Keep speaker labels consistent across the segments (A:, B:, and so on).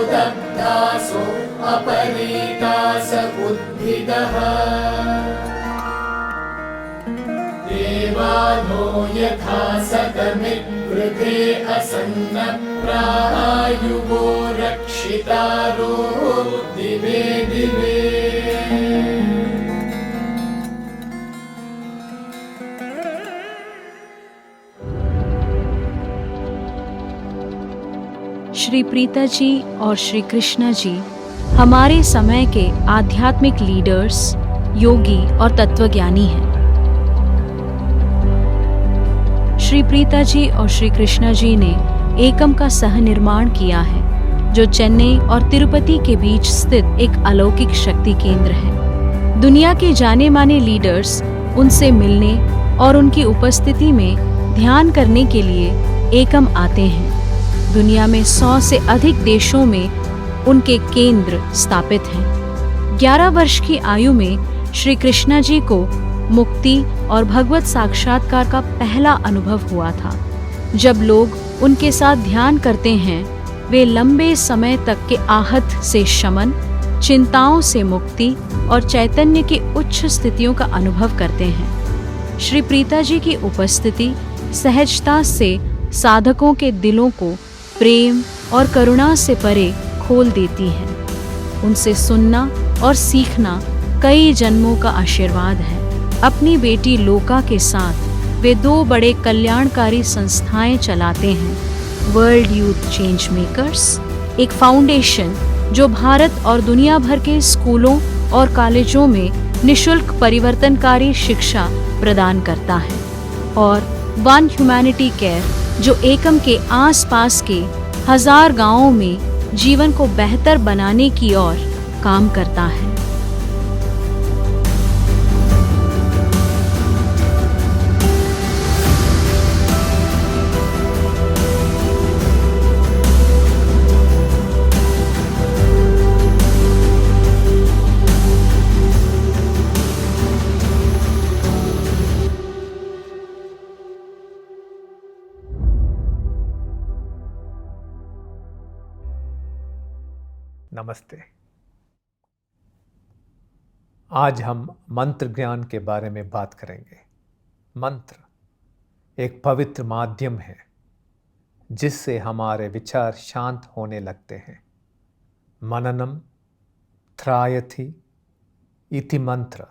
A: दग्धासो अपरीतास उद्भिदः देवानो यथा सतमिद्वृधे असन्नप्रायुवो रक्षितारो दिवे दिवे।
B: श्री प्रीता जी और श्री कृष्णा जी हमारे समय के आध्यात्मिक लीडर्स, योगी और तत्वज्ञानी हैं। श्री प्रीता जी और श्री कृष्णा जी ने एकम का सह निर्माण किया है, जो चेन्नई और तिरुपति के बीच स्थित एक अलौकिक शक्ति केंद्र है। दुनिया के जाने माने लीडर्स उनसे मिलने और उनकी उपस्थिति में ध्यान करने के लिए एकम आते हैं। दुनिया में 100 से अधिक देशों में उनके केंद्र स्थापित हैं। 11 वर्ष की आयु में श्री कृष्णा जी को मुक्ति और भगवत साक्षात्कार का पहला अनुभव हुआ था। जब लोग उनके साथ ध्यान करते हैं, वे लंबे समय तक के आहत से शमन, चिंताओं से मुक्ति और चैतन्य की उच्च स्थितियों का अनुभव करते हैं। श्री प्रीता जी की उपस्थिति सहजता से साधकों के दिलों को प्रेम और करुणा से परे खोल देती है। उनसे सुनना और सीखना कई जन्मों का आशीर्वाद है। अपनी बेटी लोका के साथ वे 2 बड़े कल्याणकारी संस्थाएं चलाते हैं। वर्ल्ड यूथ चेंज मेकर्स, एक फाउंडेशन जो भारत और दुनिया भर के स्कूलों और कॉलेजों में निशुल्क परिवर्तनकारी शिक्षा प्रदान करता है, और वन ह्यूमैनिटी केयर जो एकम के आसपास के 1000 गांवों में जीवन को बेहतर बनाने की ओर काम करता है।
C: नमस्ते। आज हम मंत्र ज्ञान के बारे में बात करेंगे। मंत्र एक पवित्र माध्यम है जिससे हमारे विचार शांत होने लगते हैं। मननम त्रायथि इति मंत्र,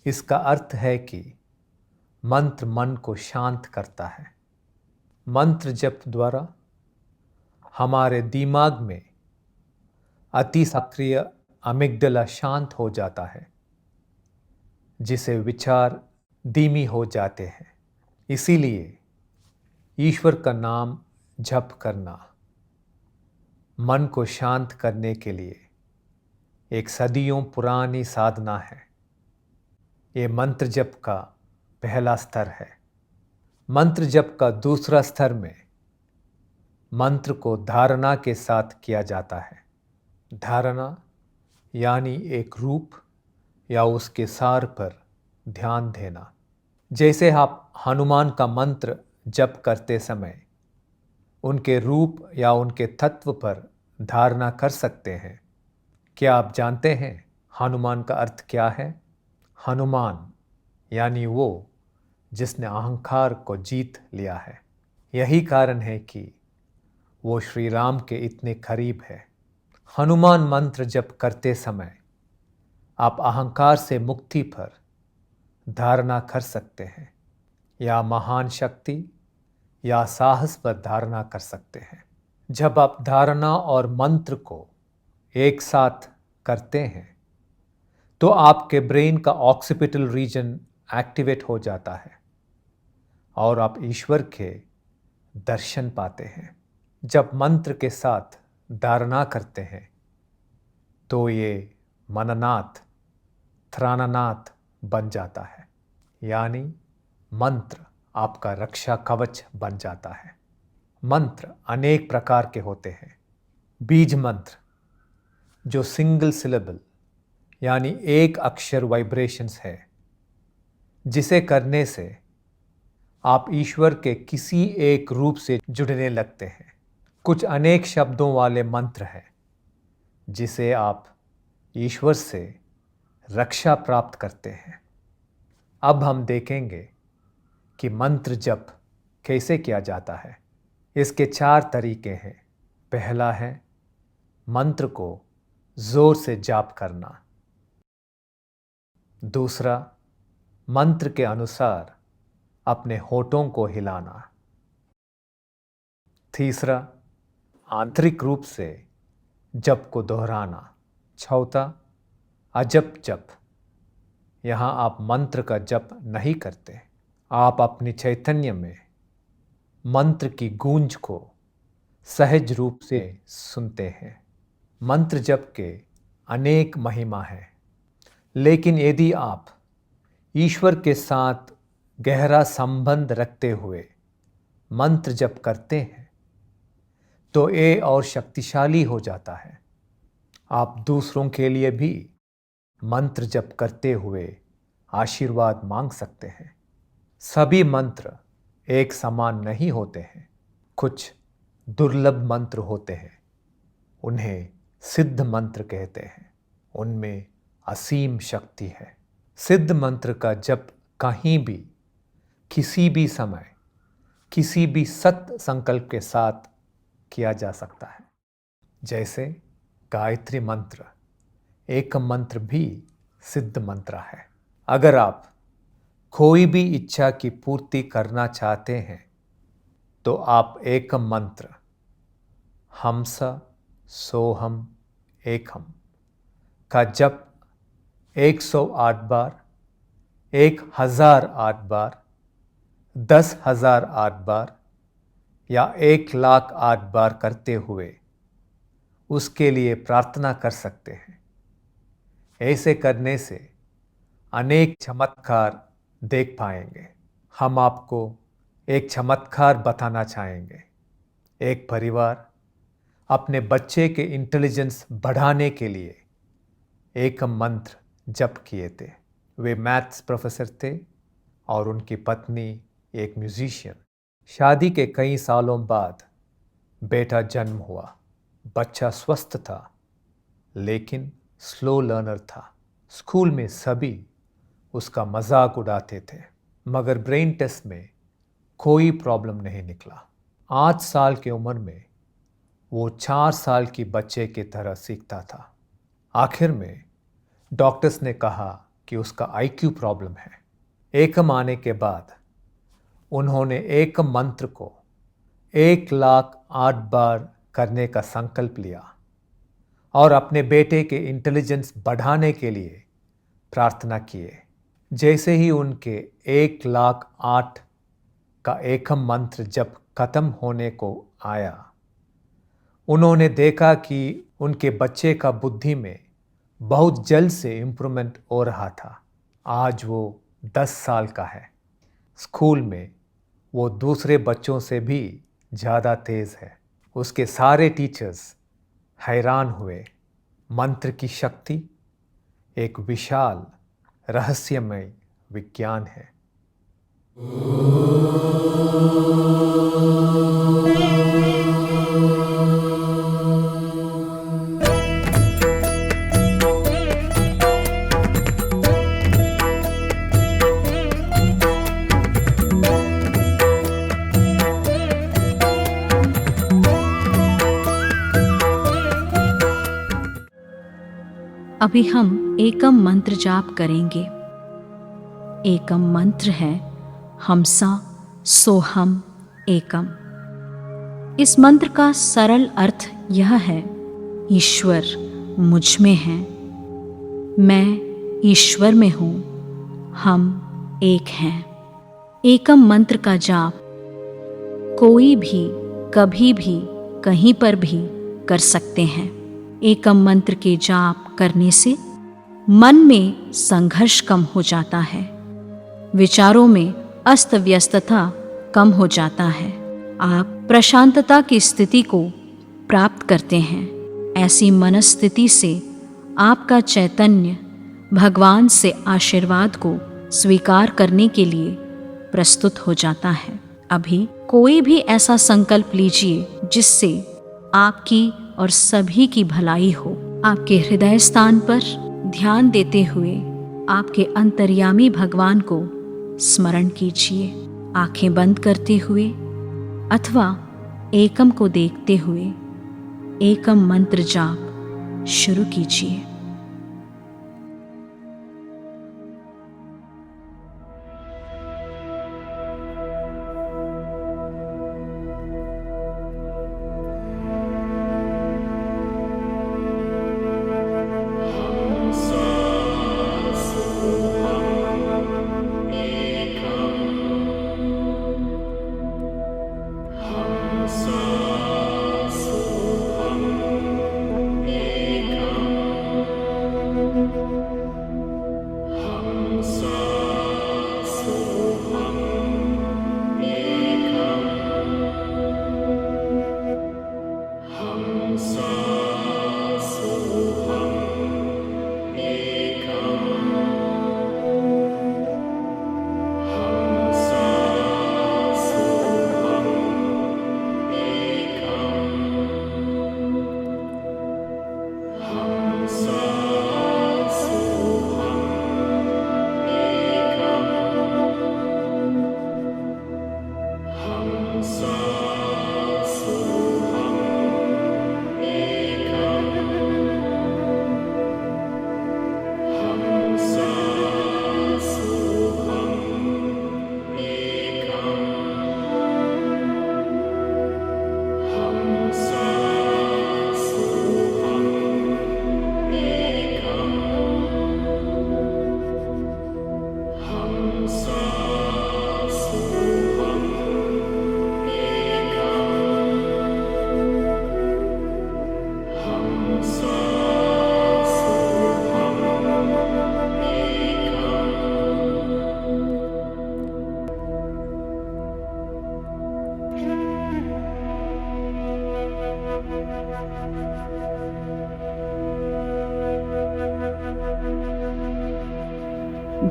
C: इसका अर्थ है कि मंत्र मन को शांत करता है। मंत्र जप द्वारा हमारे दिमाग में अति सक्रिय अमिगडला शांत हो जाता है, जिसे विचार धीमी हो जाते हैं। इसीलिए ईश्वर का नाम जप करना मन को शांत करने के लिए एक सदियों पुरानी साधना है। ये मंत्र जप का पहला स्तर है। मंत्र जप का दूसरा स्तर में मंत्र को धारणा के साथ किया जाता है। धारणा यानी एक रूप या उसके सार पर ध्यान देना। जैसे आप हनुमान का मंत्र जप करते समय उनके रूप या उनके तत्व पर धारणा कर सकते हैं। क्या आप जानते हैं हनुमान का अर्थ क्या है? हनुमान यानी वो जिसने अहंकार को जीत लिया है। यही कारण है कि वो श्री राम के इतने करीब है। हनुमान मंत्र जप करते समय आप अहंकार से मुक्ति पर धारणा कर सकते हैं, या महान शक्ति या साहस पर धारणा कर सकते हैं। जब आप धारणा और मंत्र को एक साथ करते हैं तो आपके ब्रेन का ऑक्सीपिटल रीजन एक्टिवेट हो जाता है और आप ईश्वर के दर्शन पाते हैं। जब मंत्र के साथ धारणा करते हैं तो ये मननाथ त्राणनाथ बन जाता है, यानी मंत्र आपका रक्षा कवच बन जाता है। मंत्र अनेक प्रकार के होते हैं। बीज मंत्र जो सिंगल सिलेबल यानी एक अक्षर वाइब्रेशंस है, जिसे करने से आप ईश्वर के किसी एक रूप से जुड़ने लगते हैं। कुछ अनेक शब्दों वाले मंत्र हैं जिसे आप ईश्वर से रक्षा प्राप्त करते हैं। अब हम देखेंगे कि मंत्र जप कैसे किया जाता है। इसके 4 तरीके हैं। पहला है मंत्र को जोर से जाप करना। दूसरा, मंत्र के अनुसार अपने होठों को हिलाना। तीसरा, आंतरिक रूप से जप को दोहराना। चौथा, अजप जप। यहाँ आप मंत्र का जप नहीं करते, आप अपनी चैतन्य में मंत्र की गूंज को सहज रूप से सुनते हैं। मंत्र जप के अनेक महिमा हैं, लेकिन यदि आप ईश्वर के साथ गहरा संबंध रखते हुए मंत्र जप करते हैं तो ये और शक्तिशाली हो जाता है। आप दूसरों के लिए भी मंत्र जप करते हुए आशीर्वाद मांग सकते हैं। सभी मंत्र एक समान नहीं होते हैं। कुछ दुर्लभ मंत्र होते हैं, उन्हें सिद्ध मंत्र कहते हैं। उनमें असीम शक्ति है। सिद्ध मंत्र का जप कहीं भी, किसी भी समय, किसी भी सत्य संकल्प के साथ किया जा सकता है। जैसे गायत्री मंत्र, एकम मंत्र भी सिद्ध मंत्र है। अगर आप कोई भी इच्छा की पूर्ति करना चाहते हैं तो आप एकम मंत्र हंस सोहम एकम का जप 108 बार, 1008 बार, 10,008 बार या 1,00,008 बार करते हुए उसके लिए प्रार्थना कर सकते हैं। ऐसे करने से अनेक चमत्कार देख पाएंगे। हम आपको एक चमत्कार बताना चाहेंगे। एक परिवार अपने बच्चे के इंटेलिजेंस बढ़ाने के लिए एकम मंत्र जप किए थे। वे मैथ्स प्रोफेसर थे और उनकी पत्नी एक म्यूजिशियन। शादी के कई सालों बाद बेटा जन्म हुआ। बच्चा स्वस्थ था लेकिन स्लो लर्नर था। स्कूल में सभी उसका मजाक उड़ाते थे, मगर ब्रेन टेस्ट में कोई प्रॉब्लम नहीं निकला। 8 साल की उम्र में वो 4 साल की बच्चे की तरह सीखता था। आखिर में डॉक्टर्स ने कहा कि उसका IQ प्रॉब्लम है। एकम आने के बाद उन्होंने एकम मंत्र को 1,00,008 बार करने का संकल्प लिया और अपने बेटे के इंटेलिजेंस बढ़ाने के लिए प्रार्थना किए। जैसे ही उनके 1,00,008 का एकम मंत्र जब खत्म होने को आया, उन्होंने देखा कि उनके बच्चे का बुद्धि में बहुत जल्द से इम्प्रूवमेंट हो रहा था। आज वो 10 साल का है। स्कूल में वो दूसरे बच्चों से भी ज़्यादा तेज़ है। उसके सारे टीचर्स हैरान हुए। मंत्र की शक्ति एक विशाल रहस्यमय विज्ञान है।
B: अभी हम एकम मंत्र जाप करेंगे। एकम मंत्र है हमसा सोहम एकम। इस मंत्र का सरल अर्थ यह है, ईश्वर मुझ में है, मैं ईश्वर में हूँ, हम एक हैं। एकम मंत्र का जाप कोई भी कभी भी कहीं पर भी कर सकते हैं। एकम मंत्र के जाप करने से मन में संघर्ष कम हो जाता है, विचारों में अस्त व्यस्तता कम हो जाता है, आप प्रशांतता की स्थिति को प्राप्त करते हैं। ऐसी मनस्थिति से आपका चैतन्य भगवान से आशीर्वाद को स्वीकार करने के लिए प्रस्तुत हो जाता है। अभी कोई भी ऐसा संकल्प लीजिए जिससे आपकी और सभी की भलाई हो। आपके हृदय स्थान पर ध्यान देते हुए आपके अंतर्यामी भगवान को स्मरण कीजिए। आंखें बंद करते हुए अथवा एकम को देखते हुए एकम मंत्र जाप शुरू कीजिए।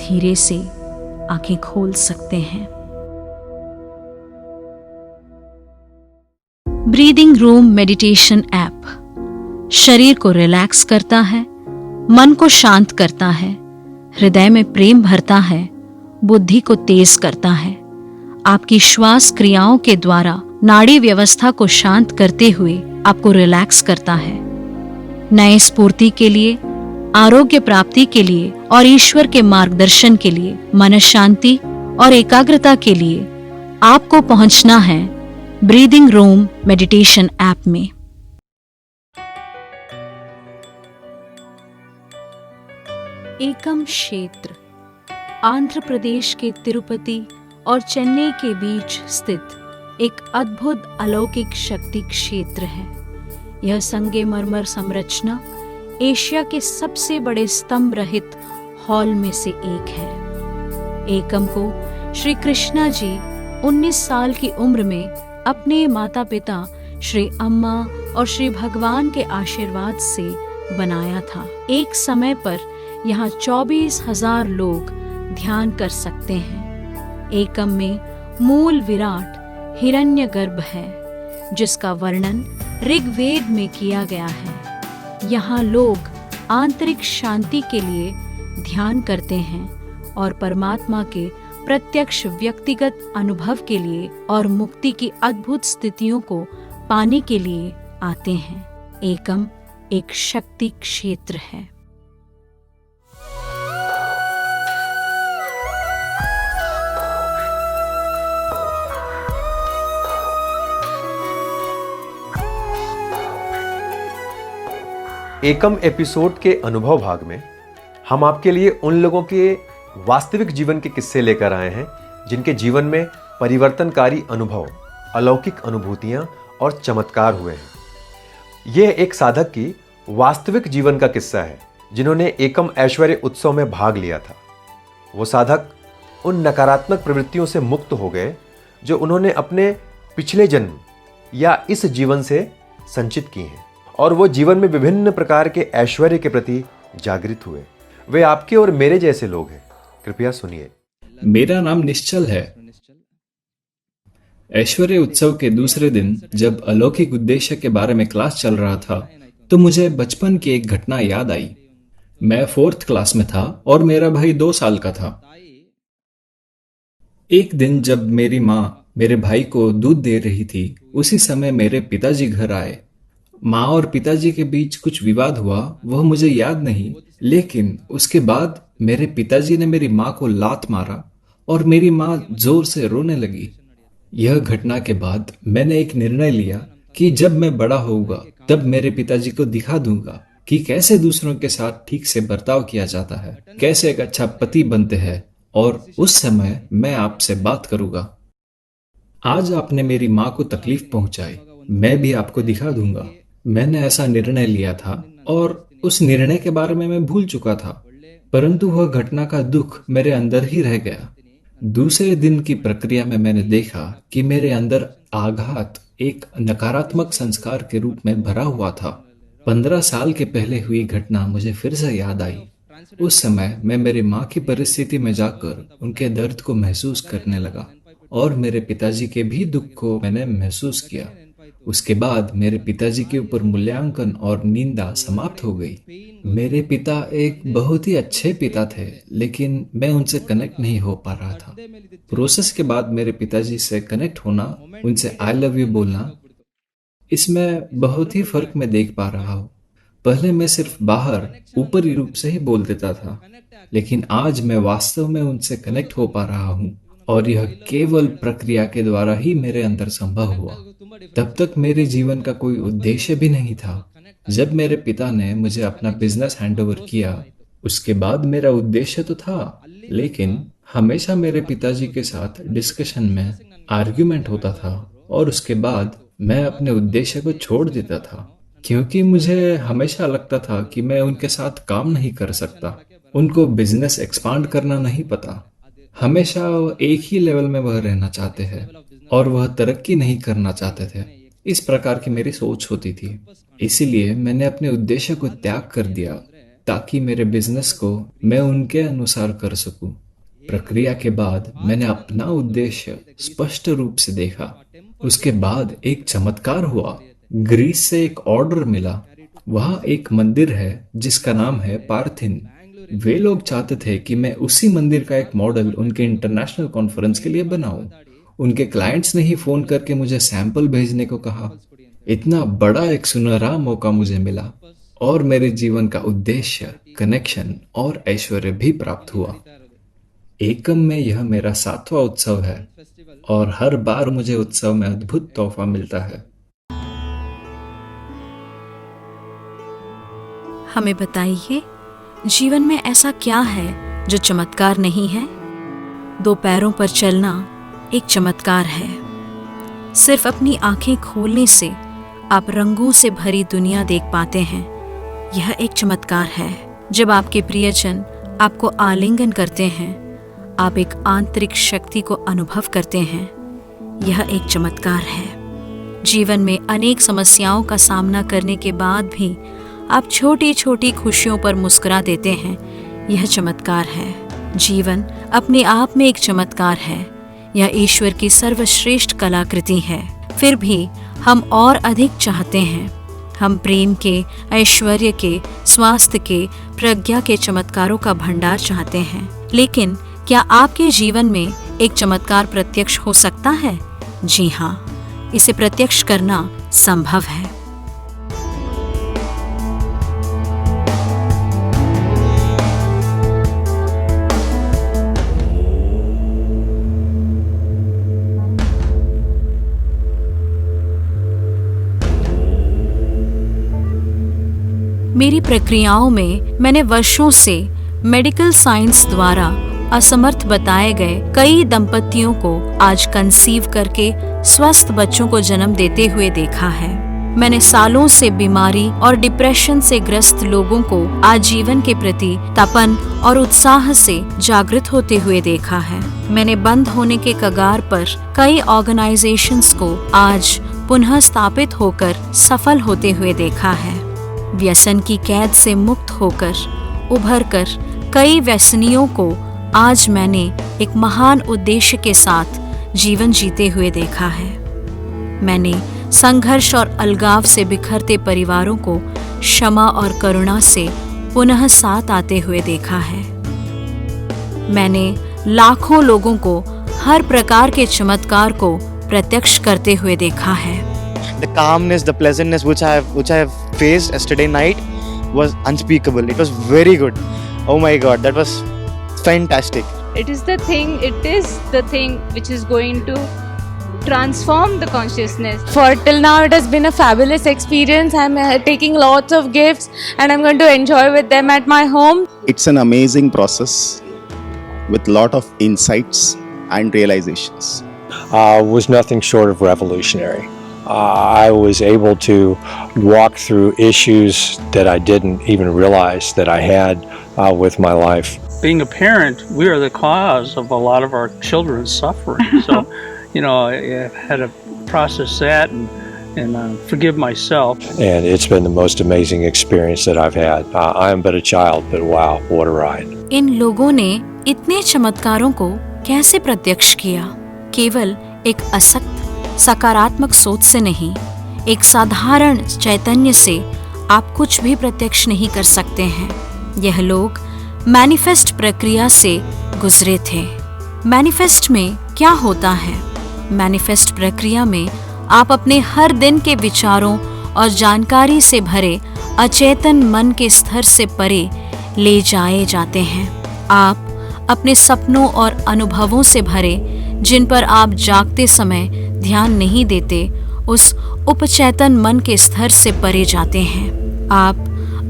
B: धीरे से आंखें खोल सकते हैं। ब्रीदिंग रूम मेडिटेशन ऐप शरीर को रिलैक्स करता है, मन को शांत करता है, हृदय में प्रेम भरता है, बुद्धि को तेज करता है। आपकी श्वास क्रियाओं के द्वारा नाड़ी व्यवस्था को शांत करते हुए आपको रिलैक्स करता है। नए स्फूर्ति के लिए, आरोग्य प्राप्ति के लिए और ईश्वर के मार्गदर्शन के लिए, मन शांति और एकाग्रता के लिए आपको पहुंचना है ब्रीदिंग रूम मेडिटेशन ऐप में। एकम क्षेत्र आंध्र प्रदेश के तिरुपति और चेन्नई के बीच स्थित एक अद्भुत अलौकिक शक्ति क्षेत्र है। यह संगमरमर संरचना एशिया के सबसे बड़े स्तंभ रहित हॉल में से एक है। एकम को श्री कृष्णा जी 19 साल की उम्र में अपने माता पिता श्री अम्मा और श्री भगवान के आशीर्वाद से बनाया था। एक समय पर यहाँ 24,000 लोग ध्यान कर सकते हैं। एकम में मूल विराट हिरण्यगर्भ है, जिसका वर्णन ऋग्वेद में किया गया है। यहाँ लोग आंतरिक शांति के लिए ध्यान करते हैं और परमात्मा के प्रत्यक्ष व्यक्तिगत अनुभव के लिए और मुक्ति की अद्भुत स्थितियों को पाने के लिए आते हैं। एकम एक शक्ति क्षेत्र है।
D: एकम एपिसोड के अनुभव भाग में हम आपके लिए उन लोगों के वास्तविक जीवन के किस्से लेकर आए हैं जिनके जीवन में परिवर्तनकारी अनुभव, अलौकिक अनुभूतियां और चमत्कार हुए हैं। यह एक साधक की वास्तविक जीवन का किस्सा है जिन्होंने एकम ऐश्वर्य उत्सव में भाग लिया था। वो साधक उन नकारात्मक प्रवृत्तियों से मुक्त हो गए जो उन्होंने अपने पिछले जन्म या इस जीवन से संचित की हैं, और वो जीवन में विभिन्न प्रकार के ऐश्वर्य के प्रति जागृत हुए। वे आपके और मेरे जैसे लोग हैं। कृपया सुनिए।
E: मेरा नाम निश्चल है। ऐश्वर्य उत्सव के दूसरे दिन जब अलौकिक उद्देश्य के बारे में क्लास चल रहा था तो मुझे बचपन की एक घटना याद आई। मैं 4th क्लास में था और मेरा भाई 2 साल का था। एक दिन जब मेरी माँ मेरे भाई को दूध दे रही थी, उसी समय मेरे पिताजी घर आए। माँ और पिताजी के बीच कुछ विवाद हुआ, वह मुझे याद नहीं, लेकिन उसके बाद मेरे पिताजी ने मेरी माँ को लात मारा और मेरी माँ जोर से रोने लगी। यह घटना के बाद मैंने एक निर्णय लिया कि जब मैं बड़ा होऊंगा तब मेरे पिताजी को दिखा दूंगा कि कैसे दूसरों के साथ ठीक से बर्ताव किया जाता है, कैसे एक अच्छा पति बनते हैं, और उस समय मैं आपसे बात करूंगा। आज आपने मेरी माँ को तकलीफ पहुंचाई, मैं भी आपको दिखा दूंगा। मैंने ऐसा निर्णय लिया था और उस निर्णय के बारे में मैं भूल चुका था, परंतु वह घटना का दुख मेरे अंदर ही रह गया। दूसरे दिन की प्रक्रिया में मैंने देखा कि मेरे अंदर आघात एक नकारात्मक संस्कार के रूप में भरा हुआ था। 15 साल के पहले हुई घटना मुझे फिर से याद आई। उस समय मैं मेरी माँ की परिस्थिति में जाकर उनके दर्द को महसूस करने लगा और मेरे पिताजी के भी दुख को मैंने महसूस किया। उसके बाद मेरे पिताजी के ऊपर मूल्यांकन और निंदा समाप्त हो गई। मेरे पिता एक बहुत ही अच्छे पिता थे, लेकिन मैं उनसे कनेक्ट नहीं हो पा रहा था। प्रोसेस के बाद मेरे पिताजी से कनेक्ट होना, उनसे आई लव यू बोलना, इसमें बहुत ही फर्क मैं देख पा रहा हूँ। पहले मैं सिर्फ बाहर ऊपरी रूप से ही बोल देता था, लेकिन आज मैं वास्तव में उनसे कनेक्ट हो पा रहा हूँ और यह केवल प्रक्रिया के द्वारा ही मेरे अंदर संभव हुआ। तब तक मेरे जीवन का कोई उद्देश्य भी नहीं था। जब मेरे पिता ने मुझे अपना बिजनेस हैंडओवर किया, उसके बाद मेरा उद्देश्य तो था, लेकिन हमेशा मेरे पिताजी के साथ डिस्कशन में आर्ग्यूमेंट होता था और उसके बाद मैं अपने उद्देश्य को छोड़ देता था, क्योंकि मुझे हमेशा लगता था कि मैं उनके साथ काम नहीं कर सकता। उनको बिजनेस एक्सपांड करना नहीं पता। हमेशा एक ही लेवल में वह रहना चाहते हैं और वह तरक्की नहीं करना चाहते थे। इस प्रकार की मेरी सोच होती थी। इसीलिए मैंने अपने उद्देश्य को त्याग कर दिया ताकि मेरे बिजनेस को मैं उनके अनुसार कर सकूं। प्रक्रिया के बाद मैंने अपना उद्देश्य स्पष्ट रूप से देखा। उसके बाद एक चमत्कार हुआ। ग्रीस से एक ऑर्डर मिला। वहां एक मंदिर है जिसका नाम है पार्थिन। वे लोग चाहते थे कि मैं उसी मंदिर का एक मॉडल उनके इंटरनेशनल कॉन्फ्रेंस के लिए बनाऊं। उनके क्लाइंट्स ने ही फोन करके मुझे सैंपल भेजने को कहा। इतना बड़ा एक सुनहरा मौका मुझे मिला और मेरे जीवन का उद्देश्य, कनेक्शन और ऐश्वर्य भी प्राप्त हुआ। एकम में यह मेरा 7वां उत्सव है और हर बार मुझे उत्सव में अद्भुत तोहफा मिलता है।
B: हमें बताइए, जीवन में ऐसा क्या है जो चमत्कार नहीं है? 2 पैरों पर चलना एक चमत्कार है। सिर्फ अपनी आंखें खोलने से आप रंगों से भरी दुनिया देख पाते हैं। यह एक चमत्कार है। जब आपके प्रियजन आपको आलिंगन करते हैं, आप एक आंतरिक शक्ति को अनुभव करते हैं। यह एक चमत्कार है। जीवन में अनेक समस्याओं का सामना करने के बाद भी आप छोटी छोटी खुशियों पर मुस्कुरा देते हैं। यह चमत्कार है। जीवन अपने आप में एक चमत्कार है। यह ईश्वर की सर्वश्रेष्ठ कलाकृति है। फिर भी हम और अधिक चाहते हैं। हम प्रेम के, ऐश्वर्य के, स्वास्थ्य के, प्रज्ञा के चमत्कारों का भंडार चाहते हैं। लेकिन क्या आपके जीवन में एक चमत्कार प्रत्यक्ष हो सकता है? जी हाँ, इसे प्रत्यक्ष करना संभव है। मेरी प्रक्रियाओं में मैंने वर्षों से मेडिकल साइंस द्वारा असमर्थ बताए गए कई दंपतियों को आज कंसीव करके स्वस्थ बच्चों को जन्म देते हुए देखा है। मैंने सालों से बीमारी और डिप्रेशन से ग्रस्त लोगों को आजीवन के प्रति तपन और उत्साह से जागृत होते हुए देखा है। मैंने बंद होने के कगार पर कई ऑर्गेनाइजेशंस को आज पुनः स्थापित होकर सफल होते हुए देखा है। व्यसन की कैद से मुक्त होकर उभरकर कई व्यसनियों को आज मैंने एक महान उद्देश्य के साथ जीवन जीते हुए देखा है। मैंने संघर्ष और अलगाव से बिखरते परिवारों को क्षमा और करुणा से पुनः साथ आते हुए देखा है। मैंने लाखों लोगों को हर प्रकार के चमत्कार को प्रत्यक्ष करते हुए देखा है।
F: The calmness, the pleasantness which I have faced yesterday night was unspeakable. It was very good. Oh my God, that was fantastic.
G: It is the thing which is going to transform the consciousness.
H: For till now it has been a fabulous experience. I'm taking lots of gifts and I'm going to enjoy with them at my home.
I: It's an amazing process with lot of insights and realizations.
J: Was nothing short of revolutionary. I was able to walk through issues that I didn't even realize that I had with my life.
K: Being a parent, we are the cause of a lot of our children's suffering. So, I had to process that and forgive myself.
J: And it's been the most amazing experience that I've had. I am but a child, but wow, what a ride.
B: इन लोगों ने इतने चमत्कारों को कैसे प्रत्यक्ष किया? केवल एक असक्त सकारात्मक सोच से नहीं, एक साधारण चैतन्य से आप कुछ भी प्रत्यक्ष नहीं कर सकते हैं। यह लोग मैनिफेस्ट प्रक्रिया से गुजरे थे। मैनिफेस्ट में क्या होता है? मैनिफेस्ट प्रक्रिया में आप अपने हर दिन के विचारों और जानकारी से भरे अचेतन मन के स्तर से परे ले जाए जाते हैं। आप अपने सपनों और अनुभवों से भरे, जिन पर आप जागते समय ध्यान नहीं देते, उस उपचेतन मन के स्तर से परे जाते हैं। आप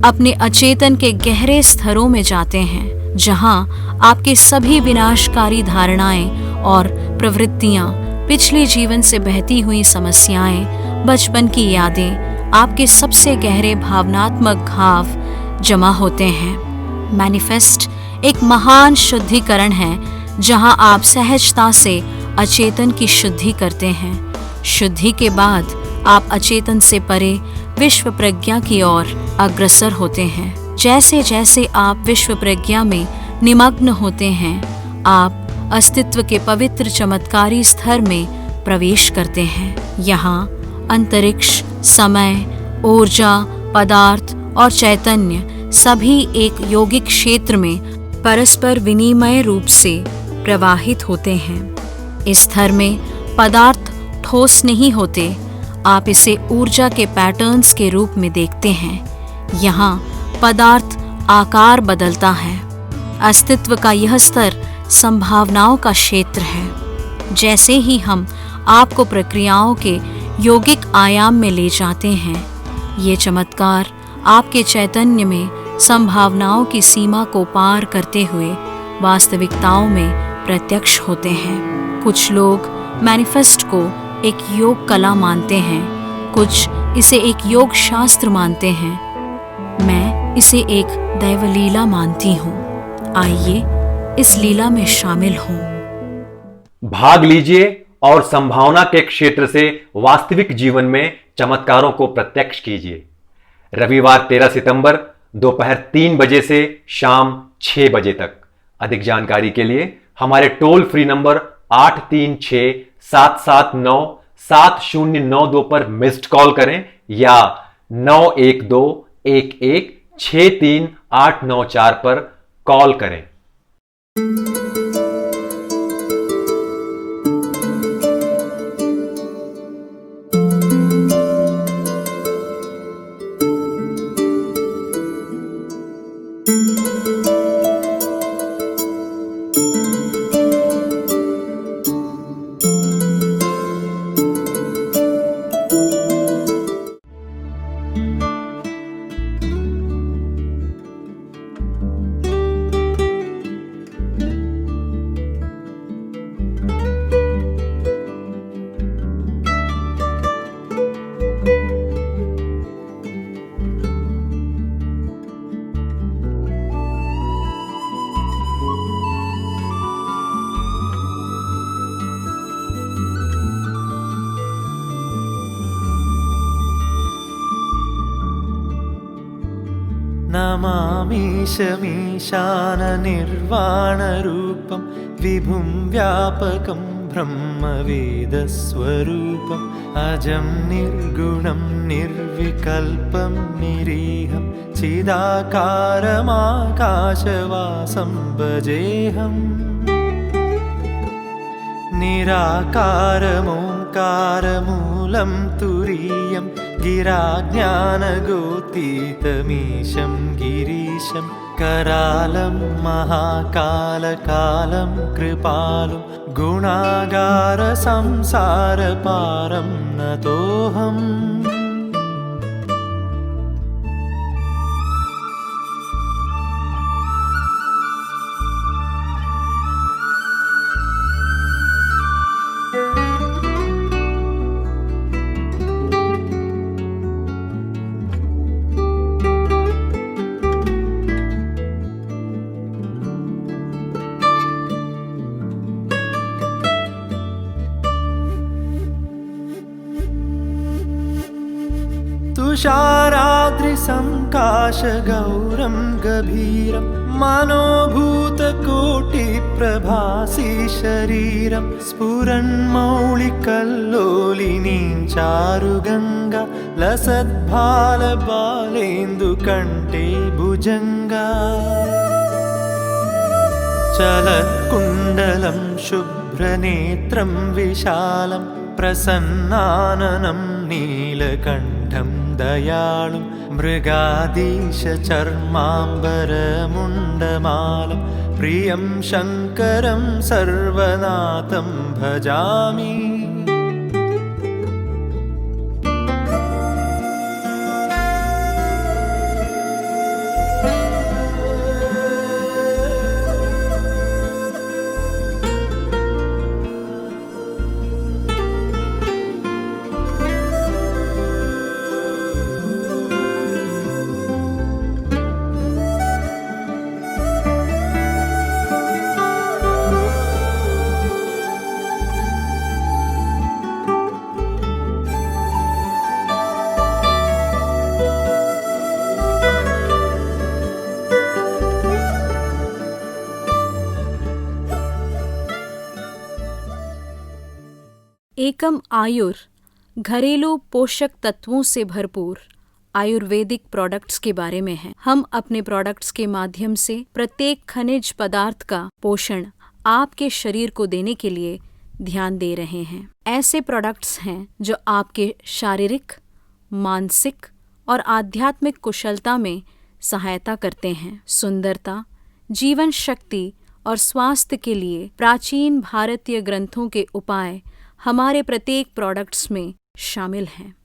B: अपने अचेतन के गहरे स्तरों में जाते हैं, जहां आपके सभी विनाशकारी धारणाएं और प्रवृत्तियां, पिछले जीवन से बहती हुई समस्याएं, बचपन की यादें, आपके सबसे गहरे भावनात्मक घाव जमा होते हैं। मैनिफेस्ट एक महान शुद्धिकरण है, जहां आप सहजता से अचेतन की शुद्धि करते हैं। शुद्धि के बाद आप अचेतन से परे विश्व प्रज्ञा की ओर अग्रसर होते हैं। जैसे जैसे आप विश्व प्रज्ञा में निमग्न होते हैं, आप अस्तित्व के पवित्र चमत्कारी स्तर में प्रवेश करते हैं। यहाँ अंतरिक्ष, समय, ऊर्जा, पदार्थ और चैतन्य सभी एक यौगिक क्षेत्र में परस्पर विनिमय रूप से प्रवाहित होते हैं। इस स्तर में पदार्थ ठोस नहीं होते, आप इसे ऊर्जा के पैटर्न्स के रूप में देखते हैं। यहाँ पदार्थ आकार बदलता है। अस्तित्व का यह स्तर संभावनाओं का क्षेत्र है। जैसे ही हम आपको प्रक्रियाओं के यौगिक आयाम में ले जाते हैं, ये चमत्कार आपके चैतन्य में संभावनाओं की सीमा को पार करते हुए वास्तविकताओं में प्रत्यक्ष होते हैं। कुछ लोग मैनिफेस्ट को एक योग कला मानते हैं, कुछ इसे एक योग शास्त्र मानते हैं। मैं इसे एक दैवलीला मानती हूँ। आइए इस लीला में शामिल हों।
D: भाग लीजिए और संभावना के क्षेत्र से वास्तविक जीवन में चमत्कारों को प्रत्यक्ष कीजिए। रविवार 13 सितंबर दोपहर 3 बजे से शाम 6 बजे तक। अधिक जानकारी के लिए हमारे टोल फ्री नंबर 836-779-7092 पर मिस्ड कॉल करें या 9121163894 पर कॉल करें।
L: नमामीशमीशाननिर्वाणरूपं विभुं व्यापकं ब्रह्मवेदस्वरूपम् अजं निर्गुणं निर्विकल्पं निरीहं चिदाकारमाकाशवासं भजेऽहम् निराकारमोङ्कारमूलं तुरीयं गिराज्ञानगोतीतमीशं गिरीशं करालं महाकालकालं कृपालुं गुणागारसंसारपारं नतोऽहम् तुषाराद्रिसङ्काशगौरं गभीरं मनोभूतकोटिप्रभासी शरीरं स्फुरन्मौलिकल्लोलिनीं चारुगङ्गा लसद्भालबालेन्दुकण्ठे भुजङ्गा चलत्कुण्डलं शुभ्रनेत्रं विशालं प्रसन्नाननं नीलकण्ठं दयालुं मृगाधीशचर्माम्बरमुण्डमालं प्रियं शङ्करं सर्वनाथं भजामि
B: एकम आयुर घरेलू पोषक तत्वों से भरपूर आयुर्वेदिक प्रोडक्ट्स के बारे में है। हम अपने प्रोडक्ट्स के माध्यम से प्रत्येक खनिज पदार्थ का पोषण आपके शरीर को देने के लिए ध्यान दे रहे हैं। ऐसे प्रोडक्ट्स हैं जो आपके शारीरिक, मानसिक और आध्यात्मिक कुशलता में सहायता करते हैं। सुंदरता, जीवन शक्ति और स्वास्थ्य के लिए प्राचीन भारतीय ग्रंथों के उपाय हमारे प्रत्येक प्रोडक्ट्स में शामिल हैं।